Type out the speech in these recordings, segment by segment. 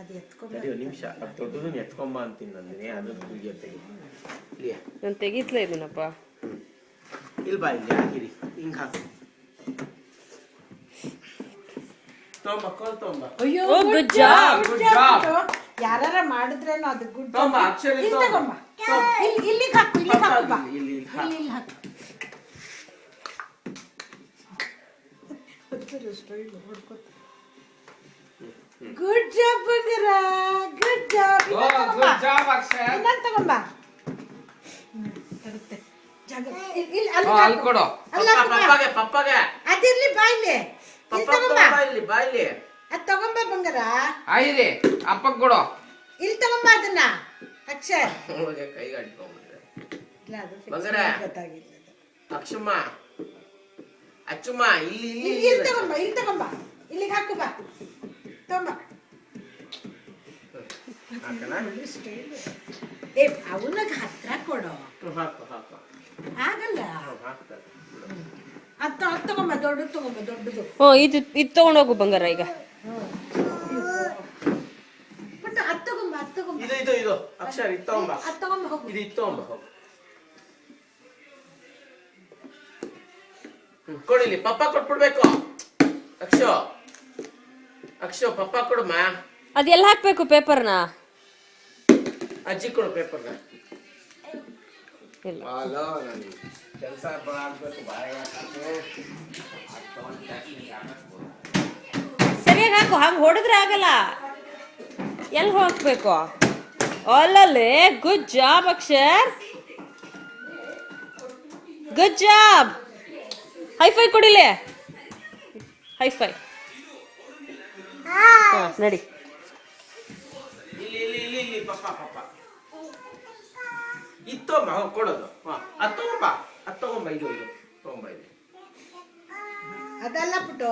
ತಡಿ ಒಂದು ನಿಮಿಷ, ಅದು ದೊಡ್ಡದನ್ನ ಎತ್ಕೊಂಬ ಅಂತೀನಿ ನಂದಿನಿ. ಅದು ತೆಗಿ ಇಲ್ಲಿಯ ನಾನು ತೆಗಿತ್ಲೇ ಇದೀನಪ್ಪ. ಇಲ್ಲಿ ಬಾ, ಇಲ್ಲಿ ಹಾಕಿರಿ, ಹಿಂಗೆ ಹಾಕು. ತೊಂಬ ಕೋಲ್ ತೊಂಬ. ಅಯ್ಯೋ ಗುಡ್ ಜಾಬ್. ಯಾರ ಮಾಡಿದ್ರೇನೋ ಅದು ಗುಡ್ ತೊಂಬ ಅಕ್ಷರ ತಗೊಂಬ. ಇಲ್ಲಿಗೆ ಹಾಕು, ಇಲ್ಲಿಗೆ ಹಾಕು ಬಾ. ಇಲ್ಲಿ ಇಲ್ಲಿ ಹಾಕು. ಗುಡ್ ಜಾಬ್ ಬಂದಿರ, good job. Good job Akshar. ಇನ್ನೊಂದು ತಗೊಂಬ. ತರುತ್ತೆ ಜಾಗ. ಇಲ್ಲಿ ಅಲ್ಲಿ ಅಲ್ಲಿ ಕೊಡು. ಪಪ್ಪಗೆ ಪಪ್ಪಗೆ ಅದಿರ್ಲಿ ಬಾಯ್ಲಿ. ಇಲ್ಲಿ ತಗೊಂಬ. ಬಾಯಿಲಿ ಬಾಯಿಲಿ. ಅದು ತಗೊಂಬ ಬಂಗಾರ. ಆಯ್ರಿ ಅಪ್ಪ ಕೊಡು. ಇಲ್ಲಿ ತಗೊಂಬ ಅದನ್ನ ಅಕ್ಷರ್. ಅವಳಿಗೆ ಕೈಗೆ ಅಂಟ್ಕೊಂಡ್ಬಿಟ್ರೆ. ಇಲ್ಲ ಅದು ಬಂಗಾರ. ಗೊತ್ತಾಗಿಲ್ಲ ಅದು. ಅಕ್ಷಮ್ಮ ಅಚ್ಚಮ್ಮ ಇಲ್ಲಿ ಇಲ್ಲಿ ತಗೊಂಬ, ಇಲ್ಲಿ ತಗೊಂಬ. ಇಲ್ಲಿಗೆ ಹಾಕು ಬಾ. ತಗೊಂಬ. ಏ ಅವನಿಗೆ ಹತ್ರ ಕೊಡು. ಹಾಕು ಹಾಕು ಆಗಲ್ಲ. ಹಾಕ್ತಾರೆ. ಅದು ತಗೊಂಬ, ದೊಡ್ಡದು ತಗೊಂಬ, ದೊಡ್ಡದು. ಇದು ತಗೊಂಡೋಗು ಬಂಗಾರ ಈಗ. ಬಟ್ ಅದು ತಗೊಂಬ, ಅದು ತಗೊಂಬ. ಇದು ಅಕ್ಷರ ಇದು ತಗೊಂಬ. ಅದು ತಗೊಂಬ ಹೋಗು. ಇದು ತಗೊಂಬ ಹೋಗು. ಕೊಡಿಲಿ, ಪಪ್ಪ ಕೊಟ್ಬಿಡ್ಬೇಕು. ಅಕ್ಷೋ ಪಪ್ಪ ಕೊಡಮ್ಮ. ಅದೆಲ್ಲ ಹಾಕ್ಬೇಕು ಪೇಪರ್ನ. ಅಜ್ಜಿ ಕೊಡು ಪೇಪರ್ನ. ಇಲ್ಲ ಕೆಲಸ ಆಗ್ಬೇಕು ಬಾಯಿಗೆ ಸರಿಯಾಗಿ ಹಾಕು, ಹಂಗೆ ಹೊಡೆದ್ರೆ ಆಗಲ್ಲ. ಎಲ್ಲಿ ಹಾಕ್ಬೇಕು? ಅಲ್ಲಲ್ಲಿ. Good job Akshar, good job. High five ಕೊಡಿಲೆ, ಹೈಫೈ. ನಡಿ. ಇಲ್ಲಿ ಪಪ್ಪ ಇತ್ತೊಮ್ಮ ಕೊಡೋದು. ಅದು ತಗೊಂಬ ಇದು ತಗೊಂಬ ಇದು. ಅದೆಲ್ಲ ಬಿಟ್ಟು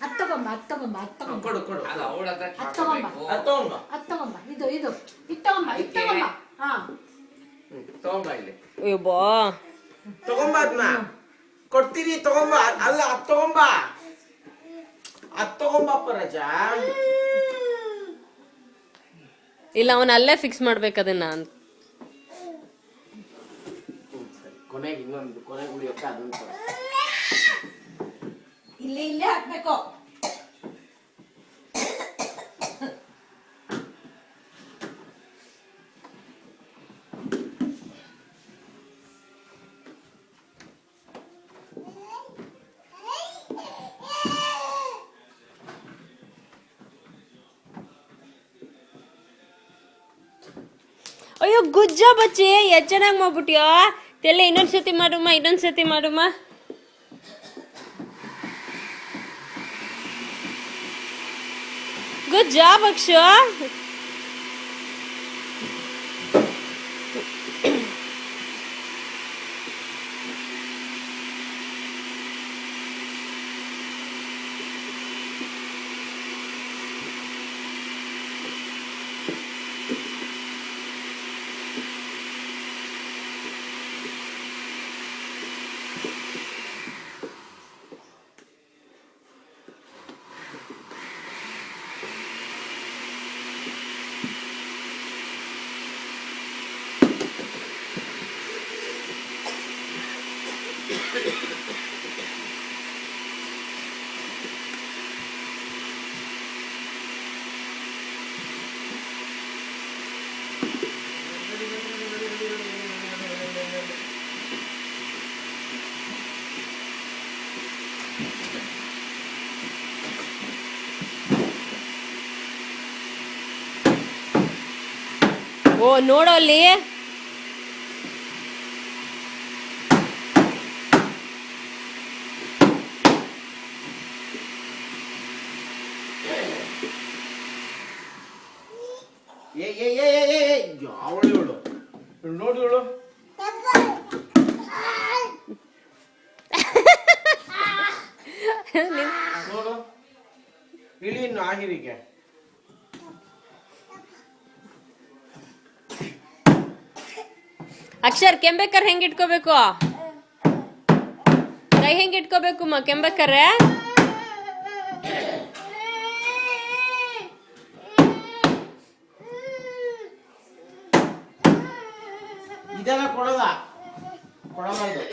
ಅದು ತಗೊಂಬ, ಅದು ತಗೊಂಬ, ಅದು ತಗೊಂಬ. ಕೊಡು ಅಲ್ಲ ಅವಳ ಹತ್ರ ಅದು ತಗೊಂಬ, ಅದು ತಗೊಂಬ. ಅದು ತಗೊಂಬ. ಇದು ತಗೊಂಬ, ಇದು ತಗೊಂಬ. ಹಾ ತಗೊಂಬ ಇಲ್ಲಿ. ಅಯ್ಯೋ ಬಾ. ತಗೊಂಬ ಅದನ್ನ ಕೊಡ್ತೀರಿ. ತಗೊಂಬ. ಅಲ್ಲ ಅದು ತಗೊಂಬ, ಅದು ತಗೊಂಬಪ್ಪ ರಜಾ. ಇಲ್ಲ ಅವನ ಅಲ್ಲೇ ಫಿಕ್ಸ್ ಮಾಡ್ಬೇಕು ಅದನ್ನ. ಕೊನೆಗೆ ಇನ್ನೊಂದು ಕೊನೆಗೆ ಉಳಿಯೋಕೆ ಅದನ್ನು ಇಲ್ಲೇ ಹಾಕ್ಬೇಕು. ಅಯ್ಯೋ ಗುಡ್ ಜಾಬ್ ಬಚ್ಚಿ, ಎಷ್ಟು ಚೆನ್ನಾಗಿ ಮಾಡ್ಬಿಟ್ಯೋ. ತೆಲ್ಲ ಇನ್ನೊಂದ್ಸತಿ ಮಾಡುಮ್ಮ, ಇನ್ನೊಂದ್ಸತಿ ಮಾಡುಮ್ಮ. ಗುಡ್ ಜಾಬ್ ಅಕ್ಷ. ಓ ನೋಡೋ ಅಲ್ಲಿ. ಯಾವಳು ನೋಡಿ ಇವಳು. ನೋಡು ಇಳಿ ಇನ್ನು ಆಗಿರಿಗೆ. ಅಕ್ಷರ್ ಕೆಂಬೇಕರ್ ಹೆಂಗ್ ಇಟ್ಕೋಬೇಕು? ಕೈ ಹೆಂಗ್ ಇಟ್ಕೋಬೇಕು ಕೆಂಬೇಕರ್ರೆ? ಇದೆಲ್ಲ ಕೊಡೋದ ಕೊಡಬಾರ್ದು